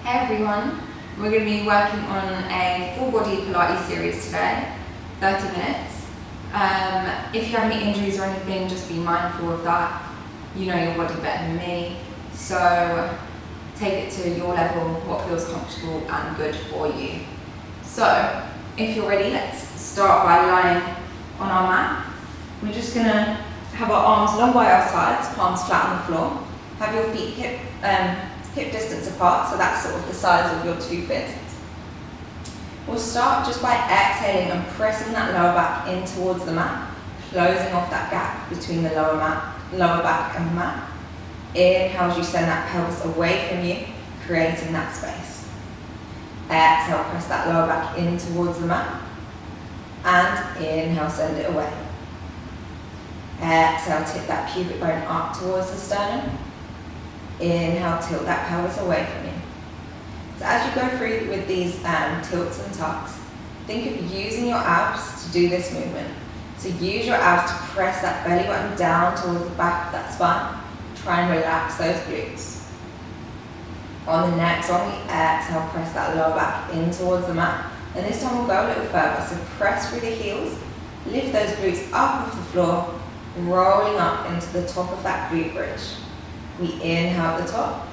Hey everyone, we're going to be working on a full body Pilates series today, 30 minutes. If you have any injuries or anything, just be mindful of that. You know your body better than me, so take it to your level, what feels comfortable and good for you. So, if you're ready, let's start by lying on our mat. We're just going to have our arms along by our sides, palms flat on the floor. Have your feet hip distance apart, so that's sort of the size of your two fists. We'll start just by exhaling and pressing that lower back in towards the mat, closing off that gap between the lower back and the mat. Inhale as you send that pelvis away from you, creating that space. Exhale, press that lower back in towards the mat, and inhale, send it away. Exhale, tip that pubic bone up towards the sternum. Inhale, tilt that pelvis away from you. So as you go through with these tilts and tucks, think of using your abs to do this movement. So use your abs to press that belly button down towards the back of that spine. Try and relax those glutes. On the next one, we exhale, press that lower back in towards the mat. And this time we'll go a little further. So press through the heels, lift those glutes up off the floor, rolling up into the top of that glute bridge. We inhale at the top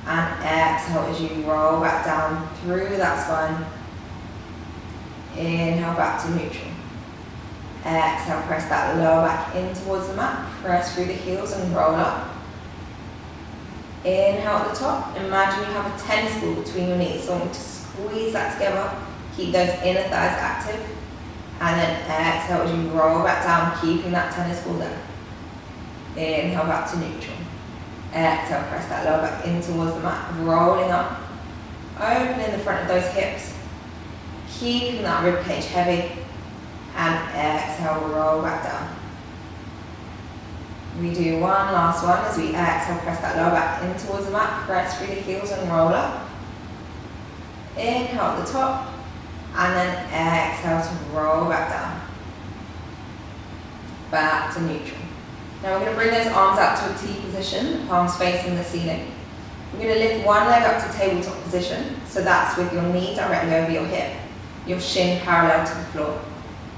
and exhale as you roll back down through that spine. Inhale back to neutral. Exhale, press that lower back in towards the mat. Press through the heels and roll up. Inhale at the top. Imagine you have a tennis ball between your knees. So I want you to squeeze that together. Keep those inner thighs active. And then exhale as you roll back down, keeping that tennis ball there. Inhale back to neutral. Exhale, press that lower back in towards the mat, rolling up, opening the front of those hips, keeping that rib cage heavy, and exhale, roll back down. We do one last one as we exhale, press that lower back in towards the mat, press through the heels and roll up. Inhale at the top, and then exhale to roll back down. Back to neutral. Now we're going to bring those arms out to a T position, palms facing the ceiling. We're going to lift one leg up to tabletop position, so that's with your knee directly over your hip, your shin parallel to the floor.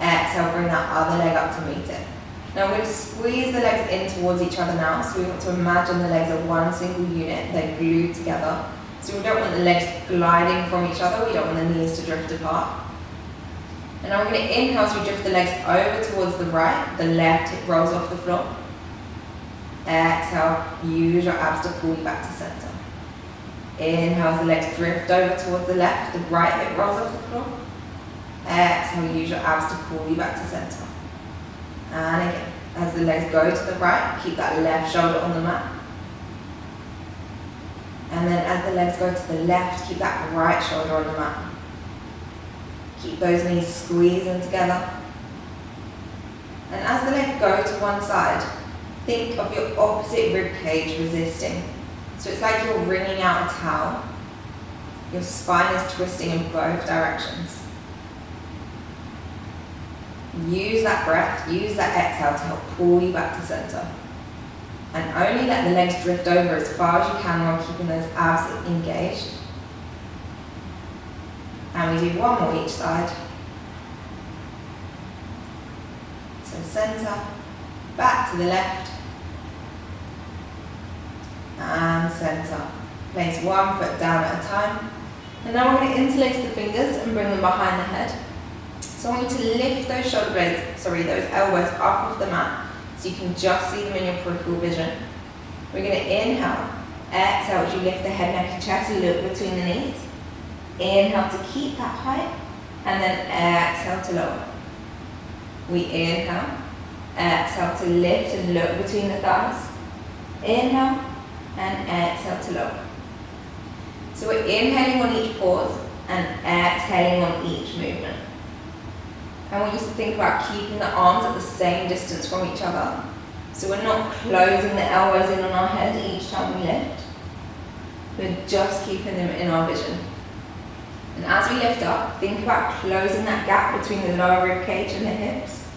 Exhale, bring that other leg up to meet it. Now we're going to squeeze the legs in towards each other now, so we want to imagine the legs are one single unit, they're glued together. So we don't want the legs gliding from each other, we don't want the knees to drift apart. And now we're going to inhale as we drift the legs over towards the right, the left hip rolls off the floor. Exhale, use your abs to pull you back to center. Inhale as the legs drift over towards the left, the right hip rolls off the floor. Exhale, use your abs to pull you back to center. And again, as the legs go to the right, keep that left shoulder on the mat. And then as the legs go to the left, keep that right shoulder on the mat. Keep those knees squeezing together. And as the legs go to one side, think of your opposite rib cage resisting. So it's like you're wringing out a towel. Your spine is twisting in both directions. Use that breath, use that exhale to help pull you back to center. And only let the legs drift over as far as you can while keeping those abs engaged. And we do one more each side. So center, back to the left, and center. Place one foot down at a time. And now we're going to interlace the fingers and bring them behind the head. So I want you to lift those those elbows up off the mat so you can just see them in your peripheral vision. We're going to inhale, exhale as you lift the head, neck and chest, look between the knees. Inhale to keep that height, and then exhale to lower. We inhale, exhale to lift and look between the thighs. Inhale, and exhale to lower. So we're inhaling on each pause and exhaling on each movement. I want you to think about keeping the arms at the same distance from each other. So we're not closing the elbows in on our head each time we lift. We're just keeping them in our vision. And as we lift up, think about closing that gap between the lower rib cage and the hips.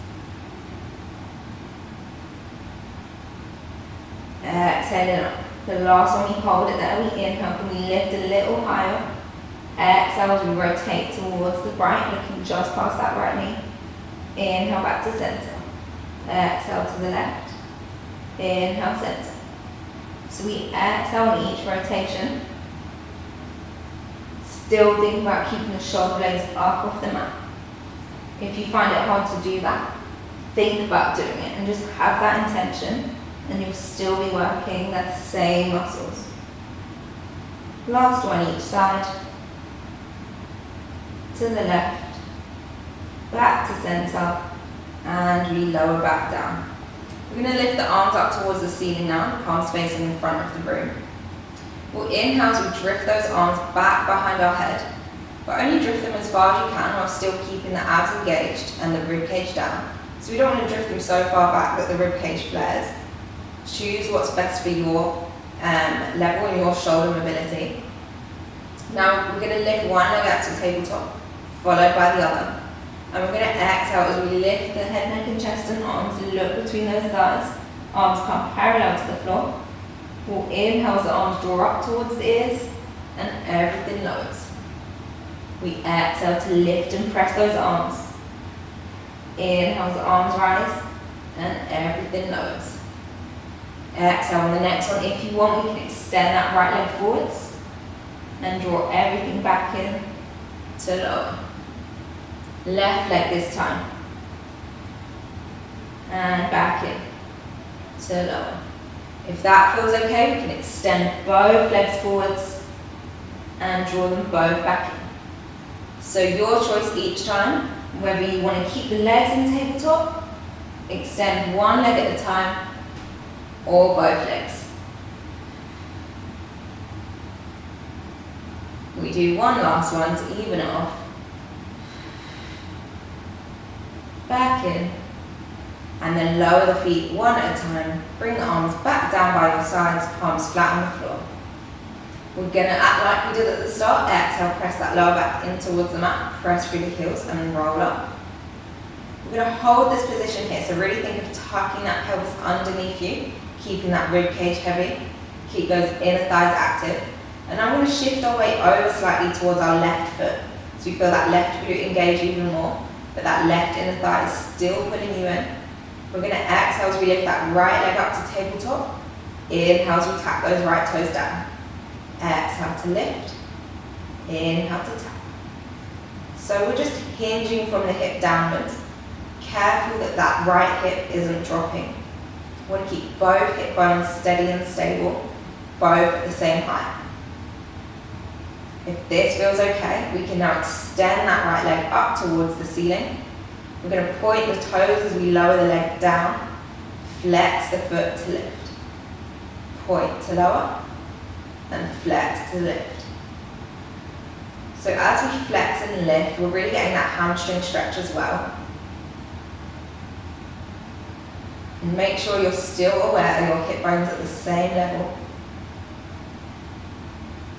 Exhaling up. The last one, we hold it there, we inhale and we lift a little higher. Exhale as we rotate towards the right, looking just past that right knee. Inhale back to center. Exhale to the left. Inhale, center. So we exhale on each rotation. Still think about keeping the shoulder blades up off the mat. If you find it hard to do that, think about doing it and just have that intention, and you'll still be working the same muscles. Last one each side. To the left, back to center, and we lower back down. We're going to lift the arms up towards the ceiling now, palms facing in front of the room. We'll inhale as we drift those arms back behind our head, but only drift them as far as you can while still keeping the abs engaged and the rib cage down. So we don't want to drift them so far back that the rib cage flares. Choose what's best for your level and your shoulder mobility. Now we're going to lift one leg up to tabletop, followed by the other. And we're going to exhale as we lift the head, neck and chest and arms, look between those thighs. Arms come parallel to the floor. We'll inhale as the arms draw up towards the ears and everything lowers. We exhale to lift and press those arms. Inhale as the arms rise and everything lowers. Exhale on the next one. If you want, we can extend that right leg forwards and draw everything back in to lower. Left leg this time. And back in to lower. If that feels okay, we can extend both legs forwards and draw them both back in. So your choice each time, whether you want to keep the legs in tabletop, extend one leg at a time, or both legs. We do one last one to even it off. Back in, and then lower the feet one at a time. Bring the arms back down by your sides, palms flat on the floor. We're going to act like we did at the start. Exhale, press that lower back in towards the mat, press through the heels and then roll up. We're going to hold this position here, so really think of tucking that pelvis underneath you, keeping that rib cage heavy, keep those inner thighs active. And I'm going to shift our weight over slightly towards our left foot, so you feel that left glute engage even more, but that left inner thigh is still pulling you in. We're going to exhale as we lift that right leg up to tabletop. Inhale as we tap those right toes down. Exhale to lift. Inhale to tap. So we're just hinging from the hip downwards. Careful that that right hip isn't dropping. We want to keep both hip bones steady and stable, both at the same height. If this feels okay, we can now extend that right leg up towards the ceiling. We're going to point the toes as we lower the leg down, flex the foot to lift. Point to lower, and flex to lift. So as we flex and lift, we're really getting that hamstring stretch as well. And make sure you're still aware that your hip bones are at the same level.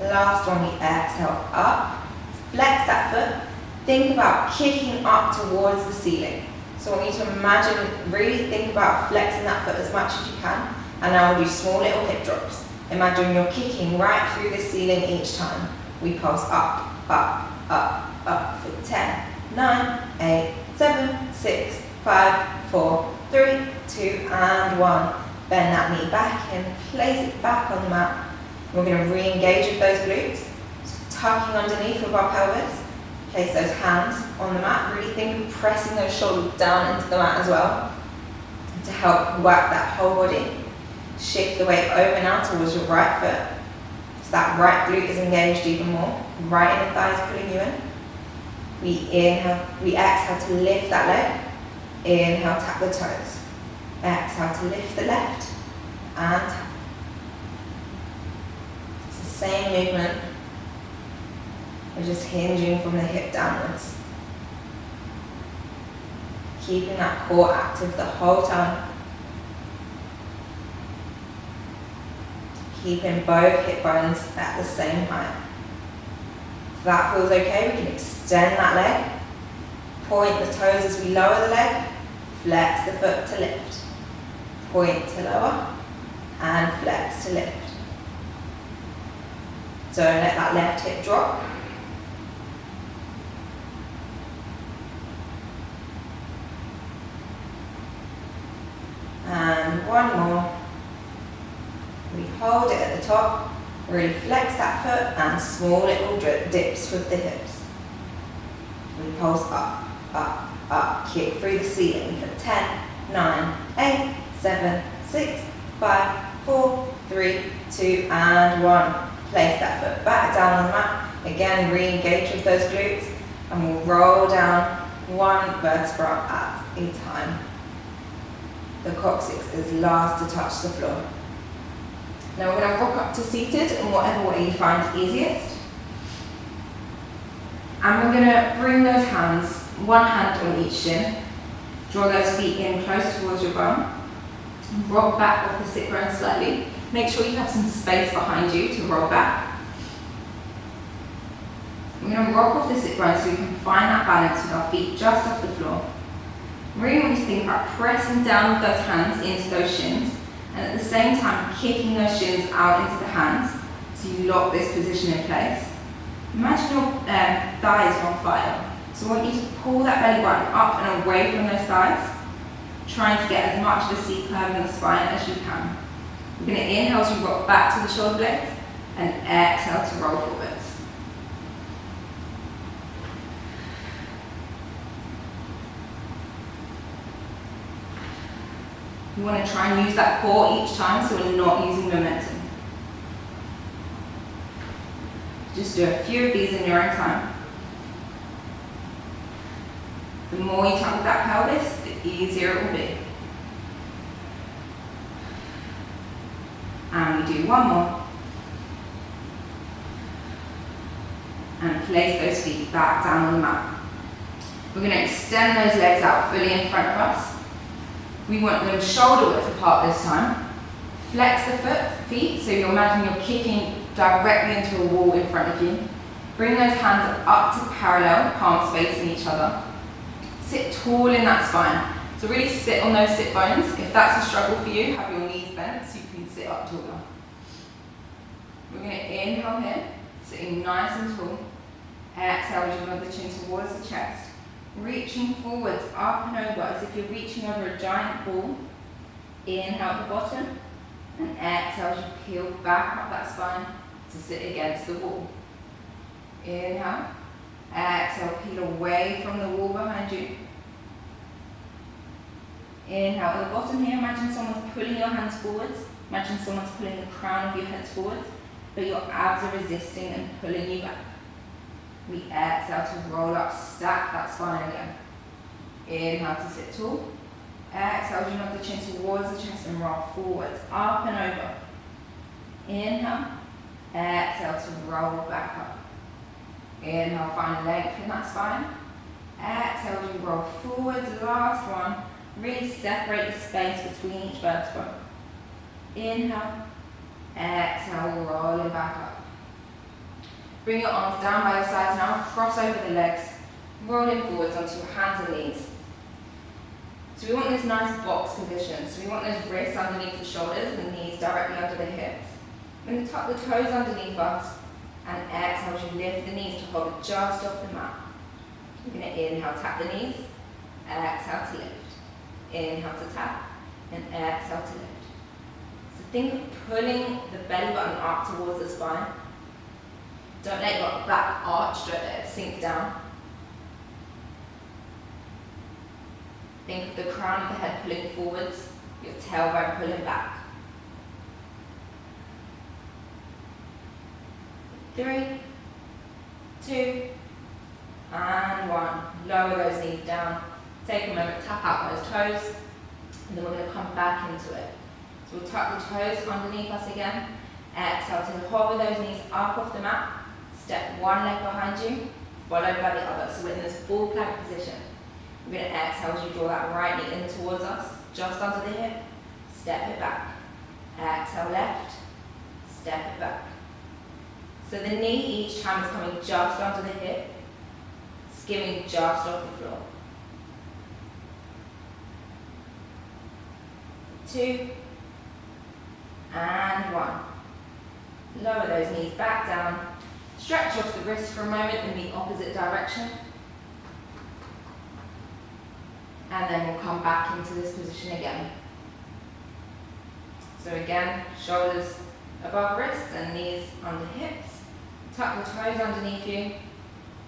Last one, we exhale up, flex that foot. Think about kicking up towards the ceiling. So I want you to imagine, really think about flexing that foot as much as you can. And now we'll do small little hip drops. Imagine you're kicking right through the ceiling each time. We pulse up, up, up, up for 10, 9, 8, 7, 6, 5, 4, 3, 2, and 1. Bend that knee back in, place it back on the mat. We're going to re-engage with those glutes, tucking underneath of our pelvis. Place those hands on the mat. Really think of pressing those shoulders down into the mat as well to help work that whole body. Shift the weight over now towards your right foot. So that right glute is engaged even more. Right inner thigh is pulling you in. We inhale, we exhale to lift that leg. Inhale, tap the toes. Exhale to lift the left and tap. Same movement, we're just hinging from the hip downwards. Keeping that core active the whole time. Keeping both hip bones at the same height. If that feels okay, we can extend that leg. Point the toes as we lower the leg. Flex the foot to lift. Point to lower and flex to lift. Don't let that left hip drop. one more. We hold it at the top, really flex that foot and small little dips with the hips. We pulse up, up, up, kick through the ceiling for 10, 9, 8, 7, 6, 5, 4, 3, 2 and 1. Place that foot back down on the mat. Again, re-engage with those glutes and we'll roll down one vertebra at a time. The coccyx is last to touch the floor. Now we're going to rock up to seated in whatever way you find easiest. And we're going to bring those hands, one hand on each shin. Draw those feet in close towards your bum. Rock back off the sit bone slightly. Make sure you have some space behind you to roll back. We're going to rock off the sit bone so we can find that balance with our feet just off the floor. Really want you to think about pressing down with those hands into those shins and at the same time kicking those shins out into the hands so you lock this position in place. Imagine your thighs are on fire. So I want you to pull that belly button up and away from those thighs, trying to get as much of a C curve in the spine as you can. We're going to inhale as we rock back to the shoulder blades and exhale to roll forwards. You want to try and use that core each time so we're not using momentum. Just do a few of these in your own time. The more you tuck that pelvis, the easier it will be. And we do one more. And place those feet back down on the mat. We're going to extend those legs out fully in front of us. We want them shoulder width apart this time. Flex the feet, so you imagine you're kicking directly into a wall in front of you. Bring those hands up to parallel, palms facing each other. Sit tall in that spine. So really sit on those sit bones. If that's a struggle for you, have your knees bent so you can sit up taller. We're going to inhale here, sitting nice and tall. Exhale as you nod the chin towards the chest. Reaching forwards, up and over, as if you're reaching over a giant ball. Inhale at the bottom, and exhale as you peel back up that spine to sit against the wall. Inhale, exhale, peel away from the wall behind you. Inhale at the bottom here, imagine someone's pulling your hands forwards. Imagine someone's pulling the crown of your head forwards, but your abs are resisting and pulling you back. We exhale to roll up, stack that spine again. Inhale to sit tall. Exhale as you nod the chin towards the chest and roll forwards, up and over. Inhale. Exhale to roll back up. Inhale, find length in that spine. Exhale as you roll forwards, last one. Really separate the space between each vertebra. Inhale. Exhale, rolling back up. Bring your arms down by your sides now, cross over the legs, rolling forwards onto your hands and knees. So we want this nice box position. So we want those wrists underneath the shoulders and the knees directly under the hips. We're going to tuck the toes underneath us and exhale as you lift the knees to hold it just off the mat. We're going to inhale, tap the knees, exhale to lift. Inhale to tap and exhale to lift. So think of pulling the belly button up towards the spine. Don't let your back arch, don't let it sink down. Think of the crown of the head pulling forwards, your tailbone pulling back. 3, 2, and 1. Lower those knees down. Take a moment, tap out those toes, and then we're going to come back into it. So we'll tuck the toes underneath us again. Exhale to hover those knees up off the mat. Step one leg behind you, followed by the other. So we're in this full plank position. We're going to exhale as you draw that right knee in towards us, just under the hip. Step it back. Exhale left, step it back. So the knee each time is coming just under the hip, skimming just off the floor. 2, and 1. Lower those knees back down. Stretch off the wrist for a moment in the opposite direction. And then we'll come back into this position again. So again, shoulders above wrists and knees under hips. Tuck the toes underneath you.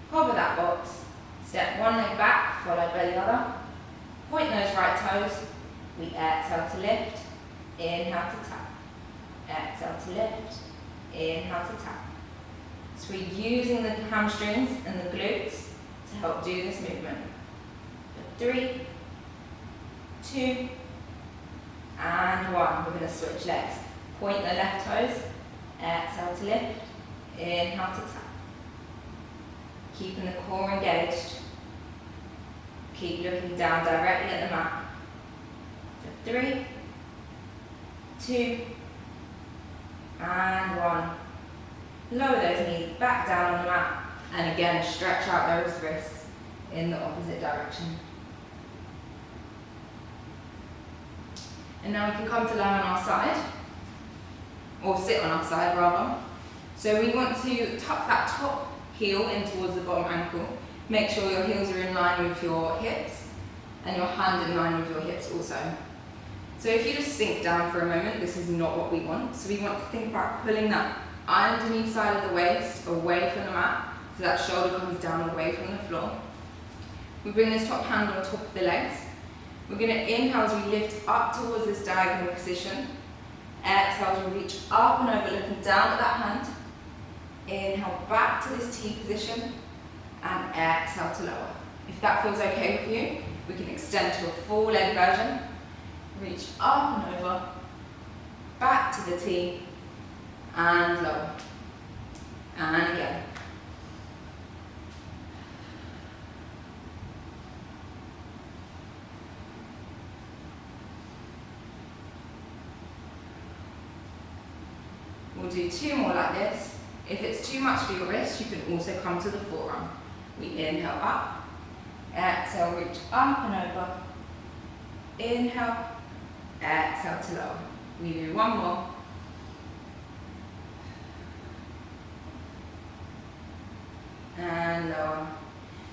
Hover that box. Step one leg back, followed by the other. Point those right toes. We exhale to lift. Inhale to tap. Exhale to lift. Inhale to tap. So we're using the hamstrings and the glutes to help do this movement. 3, 2, and 1. We're going to switch legs. Point the left toes. Exhale to lift. Inhale to tap. Keeping the core engaged. Keep looking down directly at the mat. 3, 2, and 1. Lower those knees back down on the mat. And again, stretch out those wrists in the opposite direction. And now we can come to lie on our side, or sit on our side rather. So we want to tuck that top heel in towards the bottom ankle. Make sure your heels are in line with your hips and your hand in line with your hips also. So if you just sink down for a moment, this is not what we want. So we want to think about pulling that underneath side of the waist away from the mat, so that shoulder comes down away from the floor. We bring this top hand on top of the legs. We're going to inhale as we lift up towards this diagonal position. Exhale as we reach up and over, looking down at that hand. Inhale back to this T position, and exhale to lower. If that feels okay with you, we can extend to a full leg version. Reach up and over, back to the T, and lower. And again. We'll do 2 more like this. If it's too much for your wrist, you can also come to the forearm. We inhale up, exhale, reach up and over. Inhale, exhale to lower. We do 1 more. And lower.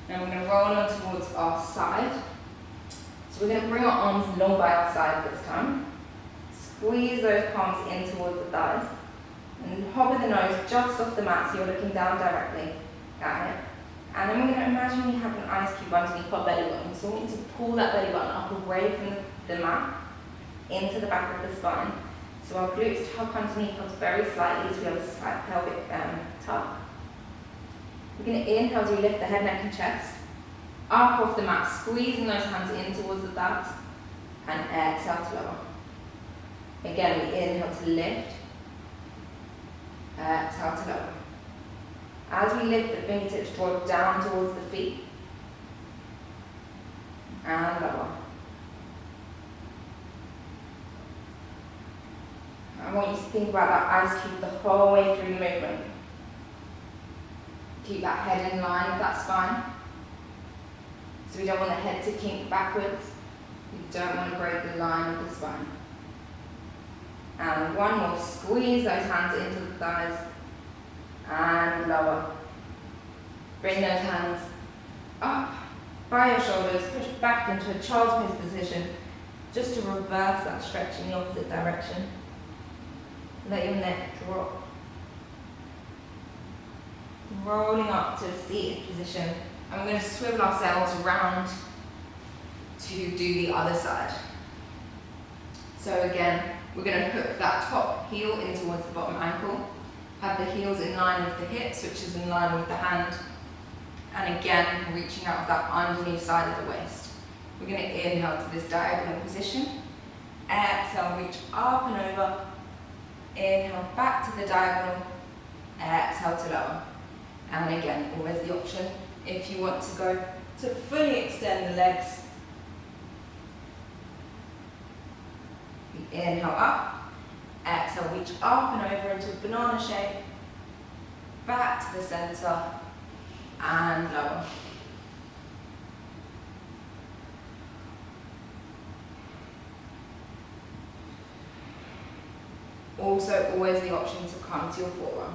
Now we're going to roll on towards our side. So we're going to bring our arms long by our side this time. Squeeze those palms in towards the thighs. And hover the nose just off the mat so you're looking down directly at it. And then we're going to imagine we have an ice cube underneath our belly button. So we want to pull that belly button up away from the mat into the back of the spine. So our glutes tuck underneath us very slightly so we have a slight pelvic tuck. We're going to inhale as we lift the head, neck and chest. Up off the mat, squeezing those hands in towards the thighs. And exhale to lower. Again, we inhale to lift. Exhale to lower. As we lift, the fingertips draw down towards the feet. And lower. I want you to think about that ice cube the whole way through the movement. Keep that head in line with that spine. So we don't want the head to kink backwards. We don't want to break the line of the spine. And 1 more, squeeze those hands into the thighs. And lower. Bring those hands up by your shoulders, push back into a child's pose position, just to reverse that stretch in the opposite direction. Let your neck drop. Rolling up to a seated position. And we're going to swivel ourselves around to do the other side. So again, we're going to hook that top heel in towards the bottom ankle. Have the heels in line with the hips, which is in line with the hand. And again, reaching out of that underneath side of the waist. We're going to inhale to this diagonal position. Exhale, reach up and over. Inhale, back to the diagonal. Exhale to lower. And again, always the option, if you want to go to fully extend the legs. Inhale up, exhale, reach up and over into a banana shape, back to the center, and lower. Also, always the option to come to your forearm.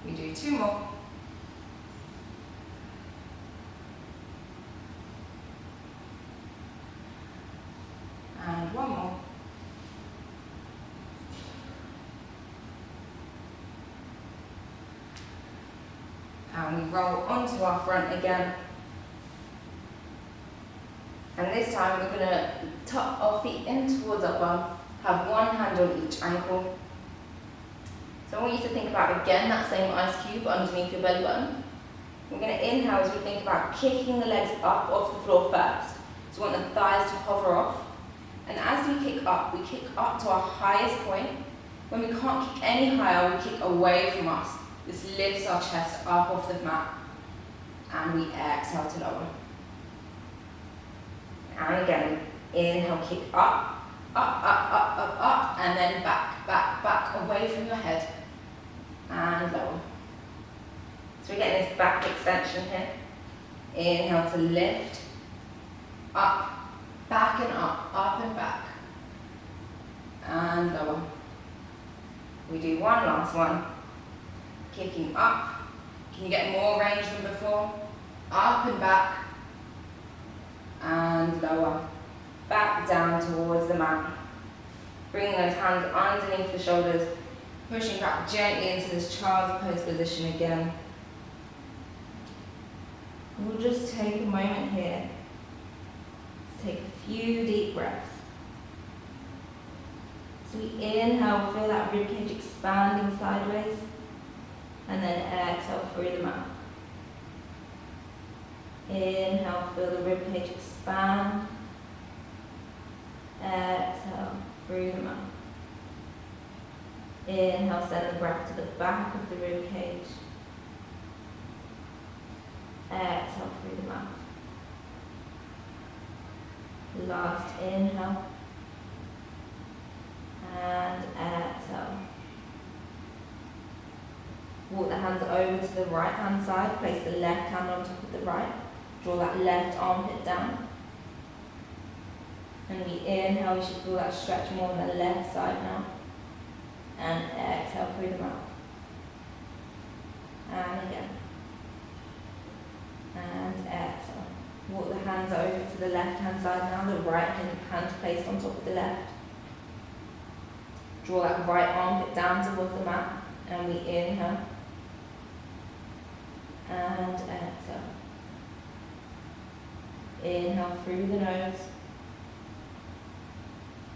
We do 2 more. And we roll onto our front again. And this time we're going to tuck our feet in towards our bum, have one hand on each ankle. So I want you to think about again that same ice cube underneath your belly button. We're going to inhale as we think about kicking the legs up off the floor first. So we want the thighs to hover off. And as we kick up to our highest point. When we can't kick any higher, we kick away from us. This lifts our chest up off the mat. And we exhale to lower. And again, inhale, kick up, and then back, away from your head. And lower. So we're getting this back extension here. Inhale to lift, up, back and up and back. And lower. We do one last one. Kicking up. Can you get more range than before? Up and back. And lower. Back down towards the mat. Bring those hands underneath the shoulders. Pushing back gently into this child's pose position again. We'll just take a moment here. Take a few deep breaths. So we inhale, feel that ribcage expanding sideways. And then exhale through the mouth. Inhale, feel the ribcage expand. Exhale through the mouth. Inhale, send the breath to the back of the ribcage. Exhale through the mouth. Last inhale. And exhale. Walk the hands over to the right hand side. Place the left hand on top of the right. Draw that left armpit down. And we inhale, you should feel that stretch more on the left side now. And exhale through the mouth. And again. And exhale. Walk the hands over to the left hand side now. The right hand placed on top of the left. Draw that right armpit down towards the mat. And we inhale. And exhale. Inhale through the nose.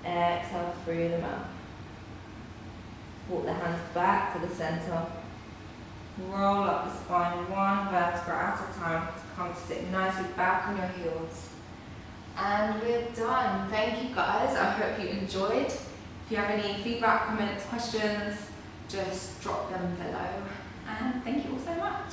Exhale through the mouth. Walk the hands back to the center. Roll up the spine one vertebra at a time to come to sit nicely back on your heels. And we're done. Thank you guys. I hope you enjoyed. If you have any feedback, comments, questions, just drop them below. And thank you all so much.